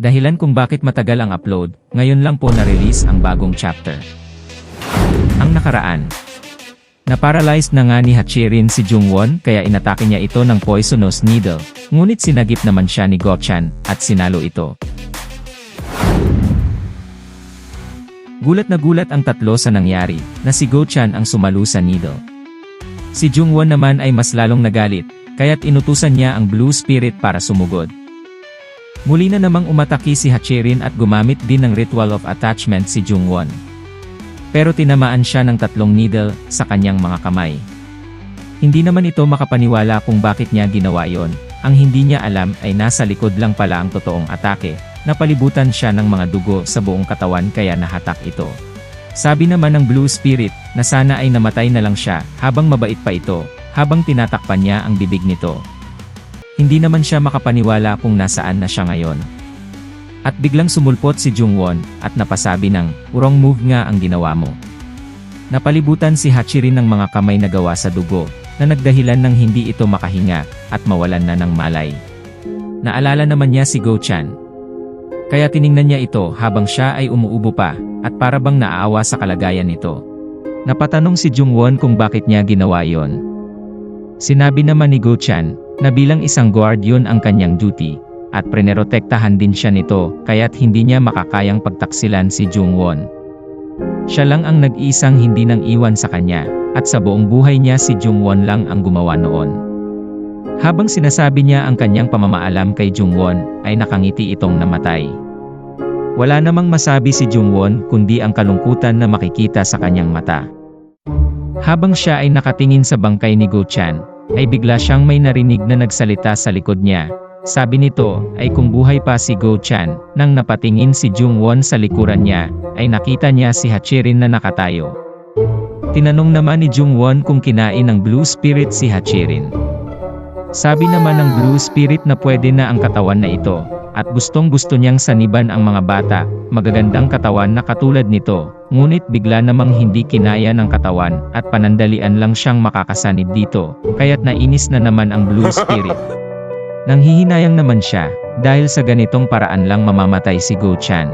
Dahilan kung bakit matagal ang upload, ngayon lang po na-release ang bagong chapter. Ang nakaraan. Na-paralyzed na nga ni Hachirin si Jungwon kaya inatake niya ito ng poisonous needle, ngunit sinagip naman siya ni Gochan at sinalo ito. Gulat na gulat ang tatlo sa nangyari, na si Gochan ang sumalo sa needle. Si Jungwon naman ay mas lalong nagalit, kaya't inutusan niya ang Blue Spirit para sumugod. Muli na namang umatake si Hachirin at gumamit din ng Ritual of Attachment si Jungwon. Pero tinamaan siya ng 3 needle sa kanyang mga kamay. Hindi naman ito makapaniwala kung bakit niya ginawa yon. Ang hindi niya alam ay nasa likod lang pala ang totoong atake, napalibutan siya ng mga dugo sa buong katawan kaya nahatak ito. Sabi naman ng Blue Spirit na sana ay namatay na lang siya habang mabait pa ito, habang tinatakpan niya ang bibig nito. Hindi naman siya makapaniwala kung nasaan na siya ngayon. At biglang sumulpot si Jungwon at napasabi ng, "Wrong move nga ang ginawa mo." Napalibutan si Hachirin ng mga kamay na gawa sa dugo, na nagdahilan ng hindi ito makahinga at mawalan na ng malay. Naalala naman niya si Gochan. Kaya tiningnan niya ito habang siya ay umuubo pa at para bang naaawa sa kalagayan nito. Napatanong si Jungwon kung bakit niya ginawa yon. Sinabi naman ni Gochan na bilang isang guard yun ang kanyang duty, at prenerotektahan din siya nito, kaya't hindi niya makakayang pagtaksilan si Jungwon. Siya lang ang nag-iisang hindi nang iwan sa kanya, at sa buong buhay niya si Jungwon lang ang gumawa noon. Habang sinasabi niya ang kanyang pamamaalam kay Jungwon, ay nakangiti itong namatay. Wala namang masabi si Jungwon kundi ang kalungkutan na makikita sa kanyang mata. Habang siya ay nakatingin sa bangkay ni Gochan, ay bigla siyang may narinig na nagsalita sa likod niya. Sabi nito ay kung buhay pa si Gochan. Nang napatingin si Jungwon sa likuran niya, ay nakita niya si Hachirin na nakatayo. Tinanong naman ni Jungwon kung kinain ng Blue Spirit si Hachirin. Sabi naman ng Blue Spirit na pwede na ang katawan na ito, at gustong-gusto niyang saniban ang mga bata, magagandang katawan na katulad nito, ngunit bigla namang hindi kinaya ng katawan, at panandalian lang siyang makakasanib dito, kaya't nainis na naman ang Blue Spirit. Nanghihinayang naman siya, dahil sa ganitong paraan lang mamamatay si Gochan.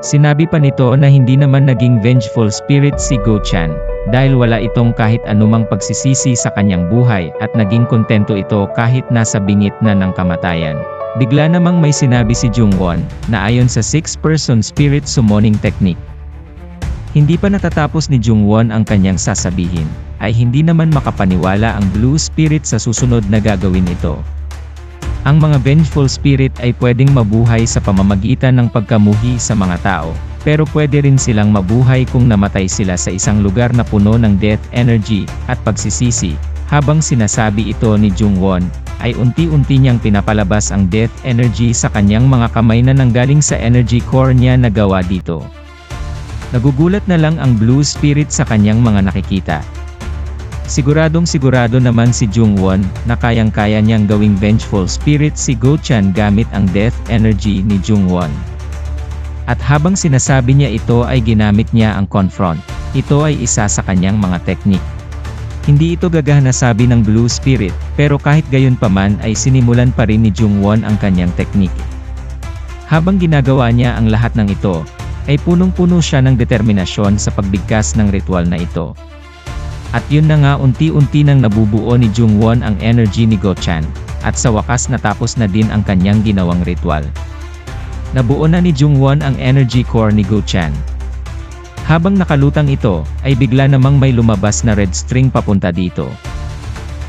Sinabi pa nito na hindi naman naging vengeful spirit si Gochan, dahil wala itong kahit anumang pagsisisi sa kanyang buhay, at naging kontento ito kahit nasa bingit na ng kamatayan. Bigla namang may sinabi si Jungwon, na ayon sa 6-person spirit summoning technique. Hindi pa natatapos ni Jungwon ang kanyang sasabihin, ay hindi naman makapaniwala ang Blue Spirit sa susunod na gagawin ito. Ang mga vengeful spirit ay pwedeng mabuhay sa pamamagitan ng pagkamuhi sa mga tao, pero pwede rin silang mabuhay kung namatay sila sa isang lugar na puno ng death energy at pagsisisi. Habang sinasabi ito ni Jungwon, ay unti-unti niyang pinapalabas ang death energy sa kanyang mga kamay na nanggaling sa energy core niya na gawa dito. Nagugulat na lang ang Blue Spirit sa kanyang mga nakikita. Siguradong sigurado naman si Jungwon na kayang-kaya niyang gawing vengeful spirit si Gochan gamit ang death energy ni Jungwon. At habang sinasabi niya ito ay ginamit niya ang confront. Ito ay isa sa kanyang mga teknik. Hindi ito gagana sabi ng Blue Spirit, pero kahit gayon paman ay sinimulan pa rin ni Jungwon ang kanyang teknik. Habang ginagawa niya ang lahat ng ito, ay punong-puno siya ng determinasyon sa pagbigkas ng ritual na ito. At yun na nga unti-unti nang nabubuo ni Jungwon ang energy ni Gochan, at sa wakas natapos na din ang kanyang ginawang ritual. Nabuo na ni Jungwon ang energy core ni Gochan. Habang nakalutang ito, ay bigla namang may lumabas na red string papunta dito.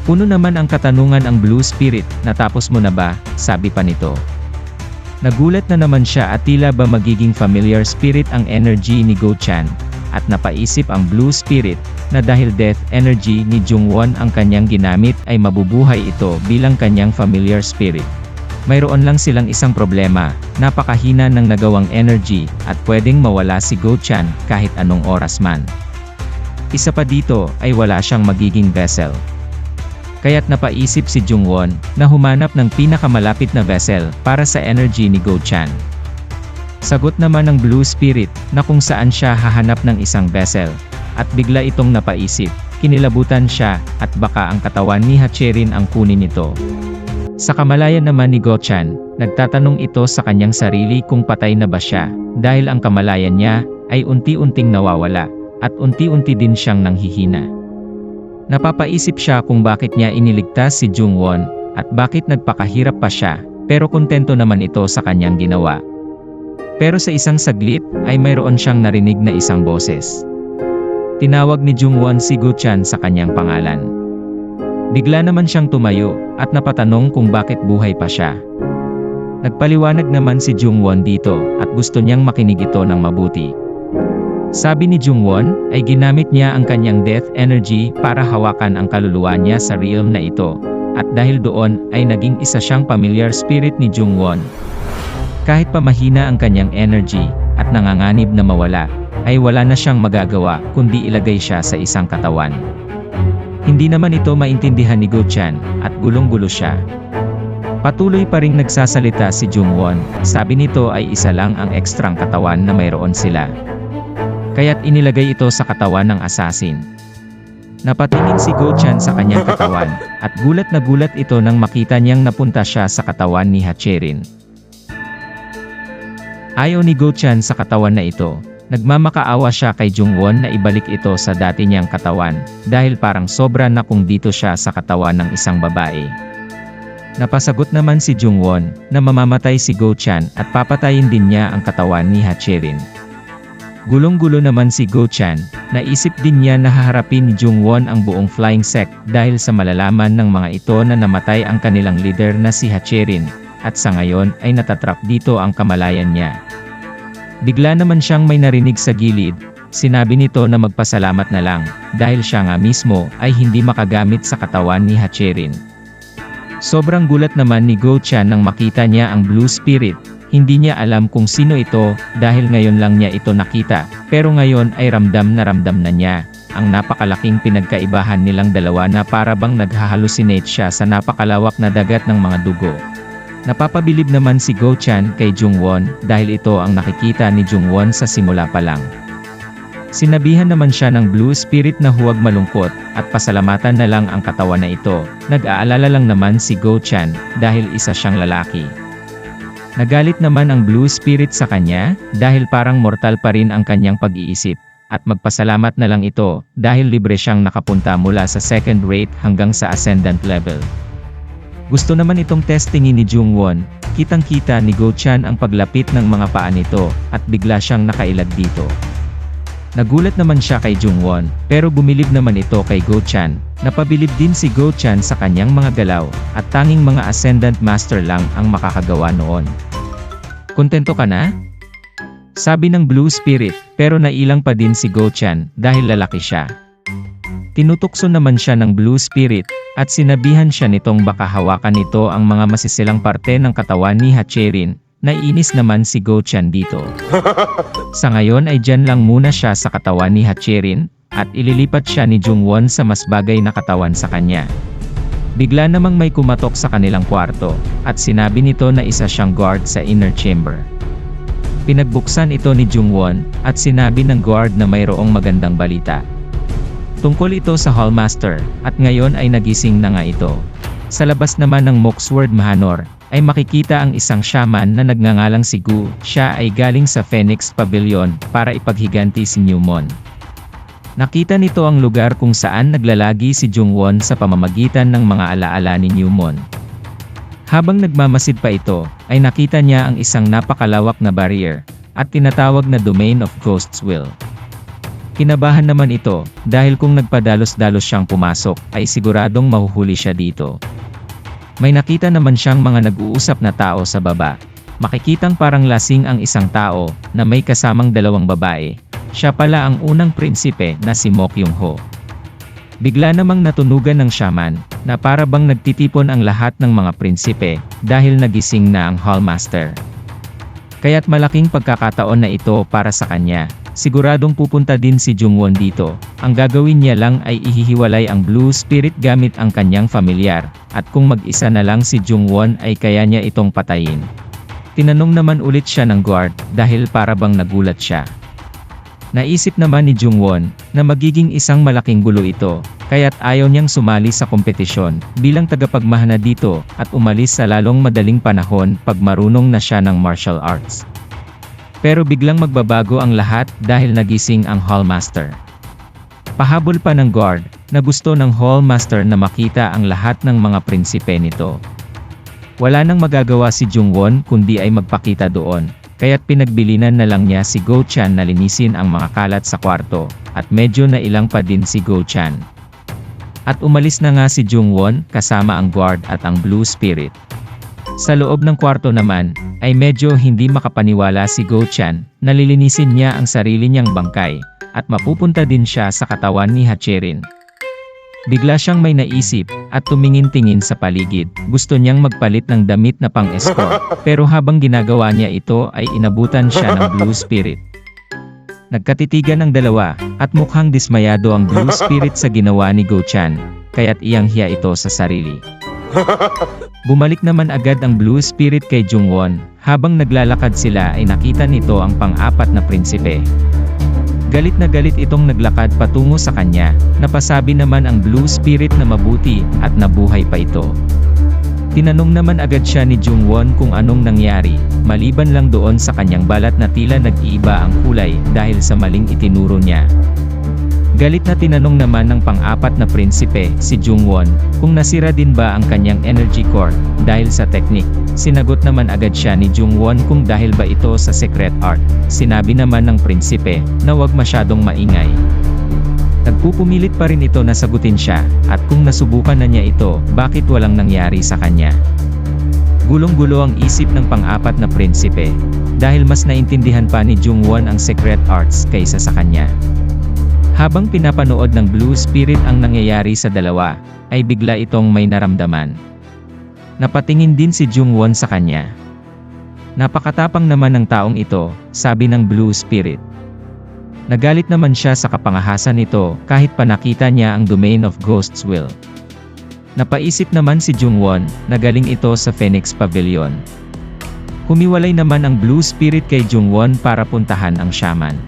Puno naman ang katanungan ang Blue Spirit, natapos mo na ba? Sabi pa nito. Nagulat na naman siya at tila ba magiging familiar spirit ang energy ni Gochan, at napaisip ang Blue Spirit, na dahil death energy ni Jungwon ang kanyang ginamit ay mabubuhay ito bilang kanyang familiar spirit. Mayroon lang silang isang problema, napakahina ng nagawang energy, at pwedeng mawala si Gochan kahit anong oras man. Isa pa dito ay wala siyang magiging vessel. Kaya't napaisip si Jungwon na humanap ng pinakamalapit na vessel para sa energy ni Gochan. Sagot naman ng Blue Spirit na kung saan siya hahanap ng isang vessel, at bigla itong napaisip, kinilabutan siya, at baka ang katawan ni Hachirin ang kunin nito. Sa kamalayan naman ni Go-chan, nagtatanong ito sa kanyang sarili kung patay na ba siya, dahil ang kamalayan niya ay unti-unting nawawala, at unti-unti din siyang nanghihina. Napapaisip siya kung bakit niya iniligtas si Jungwon, at bakit nagpakahirap pa siya, pero kontento naman ito sa kanyang ginawa. Pero sa isang saglit, ay mayroon siyang narinig na isang boses. Tinawag ni Jungwon si Go-chan sa kanyang pangalan. Bigla naman siyang tumayo, at napatanong kung bakit buhay pa siya. Nagpaliwanag naman si Jungwon dito, at gusto niyang makinig ito ng mabuti. Sabi ni Jungwon, ay ginamit niya ang kanyang death energy para hawakan ang kaluluwa niya sa realm na ito, at dahil doon, ay naging isa siyang familiar spirit ni Jungwon. Kahit pa mahina ang kanyang energy, at nanganganib na mawala, ay wala na siyang magagawa, kundi ilagay siya sa isang katawan. Hindi naman ito maintindihan ni Go-chan, at gulong-gulo siya. Patuloy pa ring nagsasalita si Jungwon, sabi nito ay isa lang ang ekstrang katawan na mayroon sila. Kaya't inilagay ito sa katawan ng assassin. Napatingin si Go-chan sa kanyang katawan, at gulat na gulat ito nang makita niyang napunta siya sa katawan ni Hacherin. Ayaw ni Go-chan sa katawan na ito. Nagmamakaawa siya kay Jungwon na ibalik ito sa dati niyang katawan, dahil parang sobra na kung dito siya sa katawan ng isang babae. Napasagot naman si Jungwon, na mamamatay si Go-chan at papatayin din niya ang katawan ni Hacherin. Gulong-gulo naman si Go-chan, naisip din niya na haharapin ni Jungwon ang buong flying sect dahil sa malalaman ng mga ito na namatay ang kanilang leader na si Hacherin, at sa ngayon ay natatrap dito ang kamalayan niya. Bigla naman siyang may narinig sa gilid, sinabi nito na magpasalamat na lang, dahil siya nga mismo ay hindi makagamit sa katawan ni Hacherin. Sobrang gulat naman ni Go-chan nang makita niya ang Blue Spirit, hindi niya alam kung sino ito, dahil ngayon lang niya ito nakita, pero ngayon ay ramdam na niya, ang napakalaking pinagkaibahan nilang dalawa na para bang naghahalusinate siya sa napakalawak na dagat ng mga dugo. Napapabilib naman si Go-chan kay Jungwon dahil ito ang nakikita ni Jungwon sa simula pa lang. Sinabihan naman siya ng Blue Spirit na huwag malungkot at pasalamatan na lang ang katawan na ito. Nag-aalala lang naman si Go-chan dahil isa siyang lalaki. Nagalit naman ang Blue Spirit sa kanya dahil parang mortal pa rin ang kanyang pag-iisip, at magpasalamat na lang ito dahil libre siyang nakapunta mula sa second rate hanggang sa ascendant level. Gusto naman itong testingin ni Jungwon, kitang-kita ni Go-chan ang paglapit ng mga paa nito, at bigla siyang nakailag dito. Nagulat naman siya kay Jungwon, pero bumilib naman ito kay Go-chan. Napabilib din si Go-chan sa kanyang mga galaw, at tanging mga Ascendant Master lang ang makakagawa noon. Kontento ka na? Sabi ng Blue Spirit, pero nailang pa din si Go-chan dahil lalaki siya. Tinutukso naman siya ng Blue Spirit, at sinabihan siya nitong baka hawakan nito ang mga masisilang parte ng katawan ni Hacherin. Naiinis naman si Go-chan dito. Sa ngayon ay dyan lang muna siya sa katawan ni Hacherin, at ililipat siya ni Jungwon sa mas bagay na katawan sa kanya. Bigla namang may kumatok sa kanilang kwarto, at sinabi nito na isa siyang guard sa inner chamber. Pinagbuksan ito ni Jungwon, at sinabi ng guard na mayroong magandang balita. Tungkol ito sa Hallmaster, at ngayon ay nagising na nga ito. Sa labas naman ng Moxword Mahanor, ay makikita ang isang shaman na nagngangalang si Gu. Siya ay galing sa Phoenix Pavilion para ipaghiganti si Newmon. Nakita nito ang lugar kung saan naglalagi si Jungwon sa pamamagitan ng mga alaala ni Newmon. Habang nagmamasid pa ito, ay nakita niya ang isang napakalawak na barrier, at tinatawag na Domain of Ghost's Will. Kinabahan naman ito, dahil kung nagpadalos-dalos siyang pumasok, ay siguradong mahuhuli siya dito. May nakita naman siyang mga nag-uusap na tao sa baba. Makikitang parang lasing ang isang tao, na may kasamang dalawang babae. Siya pala ang unang prinsipe na si Mokyung-ho. Bigla namang natunugan ng shaman, na para bang nagtitipon ang lahat ng mga prinsipe, dahil nagising na ang Hallmaster. Kaya't malaking pagkakataon na ito para sa kanya. Siguradong pupunta din si Jungwon dito. Ang gagawin niya lang ay ihihiwalay ang Blue Spirit gamit ang kanyang familiar, at kung mag-isa na lang si Jungwon ay kaya niya itong patayin. Tinanong naman ulit siya ng guard, dahil para bang nagulat siya. Naisip naman ni Jungwon na magiging isang malaking gulo ito, kaya't ayaw niyang sumali sa kompetisyon bilang tagapagmahana dito at umalis sa lalong madaling panahon pag marunong na siya ng martial arts. Pero biglang magbabago ang lahat dahil nagising ang Hallmaster. Pahabol pa ng guard na gusto ng Hallmaster na makita ang lahat ng mga prinsipe nito. Wala nang magagawa si Jungwon kundi ay magpakita doon. Kaya't pinagbilinan na lang niya si Go Chan na linisin ang mga kalat sa kwarto, at medyo nailang pa din si Go Chan. At umalis na nga si Jungwon kasama ang guard at ang Blue Spirit. Sa loob ng kwarto naman, ay medyo hindi makapaniwala si Go Chan na lilinisin niya ang sarili niyang bangkay, at mapupunta din siya sa katawan ni Hacherin. Bigla siyang may naisip, at tumingin-tingin sa paligid. Gusto niyang magpalit ng damit na pang-escort, pero habang ginagawa niya ito ay inabutan siya ng Blue Spirit. Nagkatitigan ang dalawa, at mukhang dismayado ang Blue Spirit sa ginawa ni Go Chan, kaya't iyang-hiya ito sa sarili. Bumalik naman agad ang Blue Spirit kay Jungwon, habang naglalakad sila ay nakita nito ang pang-apat na prinsipe. Galit na galit itong naglakad patungo sa kanya, napasabi naman ang Blue Spirit na mabuti, at nabuhay pa ito. Tinanong naman agad siya ni Jungwon kung anong nangyari, maliban lang doon sa kanyang balat na tila nag-iiba ang kulay dahil sa maling itinuro niya. Galit na tinanong naman ng pang-apat na prinsipe, si Jungwon, kung nasira din ba ang kanyang energy core dahil sa teknik. Sinagot naman agad siya ni Jungwon kung dahil ba ito sa secret art. Sinabi naman ng prinsipe na huwag masyadong maingay. Nagpupumilit pa rin ito na sagutin siya, at kung nasubukan na niya ito, bakit walang nangyari sa kanya? Gulong-gulo ang isip ng pang-apat na prinsipe, dahil mas naintindihan pa ni Jungwon ang secret arts kaysa sa kanya. Habang pinapanood ng Blue Spirit ang nangyayari sa dalawa, ay bigla itong may naramdaman. Napatingin din si Jungwon sa kanya. Napakatapang naman ng taong ito, sabi ng Blue Spirit. Nagalit naman siya sa kapangahasan nito kahit pa nakita niya ang domain of Ghost's will. Napaisip naman si Jungwon na galing ito sa Phoenix Pavilion. Humiwalay naman ang Blue Spirit kay Jungwon para puntahan ang shaman.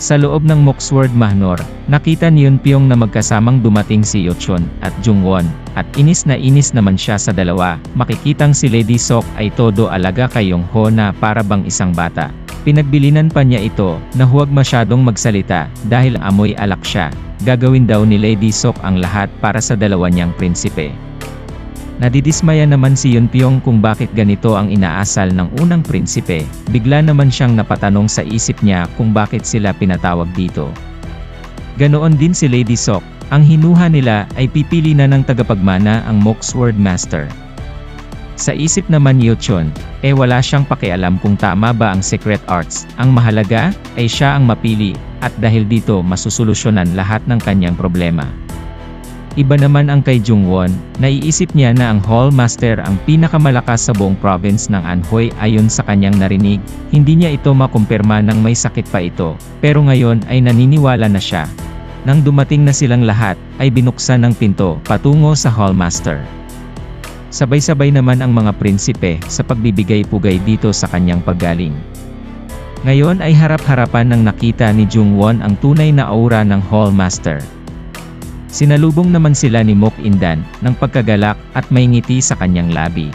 Sa loob ng Moxword Mahnor, nakita ni Yunpyong na magkasamang dumating si Yochon at Jungwon, at inis na inis naman siya sa dalawa. Makikitang si Lady Sok ay todo alaga kay Yongho na para bang isang bata. Pinagbilinan pa niya ito na huwag masyadong magsalita dahil amoy alak siya. Gagawin daw ni Lady Sok ang lahat para sa dalawa niyang prinsipe. Nadidismaya naman si Yunpyong kung bakit ganito ang inaasal ng unang prinsipe. Bigla naman siyang napatanong sa isip niya kung bakit sila pinatawag dito. Ganoon din si Lady Sok, ang hinuha nila ay pipili na ng tagapagmana ang Moxword Master. Sa isip naman ni Yochon, wala siyang pakialam kung tama ba ang secret arts, ang mahalaga ay siya ang mapili, at dahil dito masusolusyonan lahat ng kanyang problema. Iba naman ang kay Jungwon, naiisip niya na ang Hallmaster ang pinakamalakas sa buong province ng Anhui ayon sa kanyang narinig. Hindi niya ito makumpirma nang may sakit pa ito, pero ngayon ay naniniwala na siya. Nang dumating na silang lahat, ay binuksan ng pinto patungo sa Hallmaster. Sabay-sabay naman ang mga prinsipe sa pagbibigay-pugay dito sa kanyang paggaling. Ngayon ay harap-harapan nang nakita ni Jungwon ang tunay na aura ng Hallmaster. Sinalubong naman sila ni Mok Indan ng pagkagalak at may ngiti sa kanyang labi.